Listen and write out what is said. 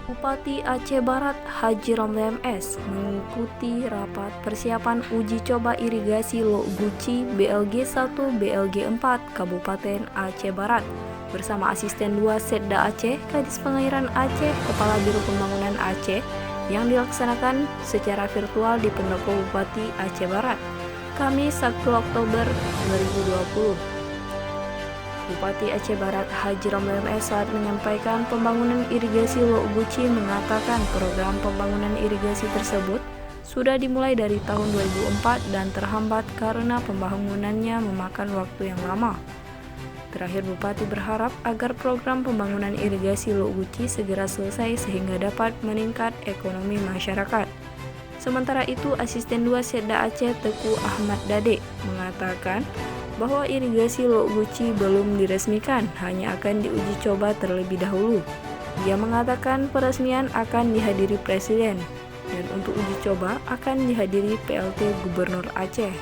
Bupati Aceh Barat Haji Romli MS mengikuti rapat persiapan uji coba irigasi Lok Guci BLG 1 BLG 4 Kabupaten Aceh Barat bersama Asisten 2 Setda Aceh, Kadis Pengairan Aceh, Kepala Biro Pembangunan Aceh yang dilaksanakan secara virtual di Pendopo Bupati Aceh Barat, Kamis 1 Oktober 2020. Bupati Aceh Barat Haji Romli MS saat menyampaikan pembangunan irigasi Lok Guci mengatakan program pembangunan irigasi tersebut sudah dimulai dari tahun 2004 dan terhambat karena pembangunannya memakan waktu yang lama. Terakhir, Bupati berharap agar program pembangunan irigasi Lok Guci segera selesai sehingga dapat meningkat ekonomi masyarakat. Sementara itu, Asisten 2 Setda Aceh Teku Ahmad Dade mengatakan bahwa irigasi Lok Guci belum diresmikan, hanya akan diuji coba terlebih dahulu. Dia mengatakan peresmian akan dihadiri Presiden, dan untuk uji coba akan dihadiri PLT Gubernur Aceh.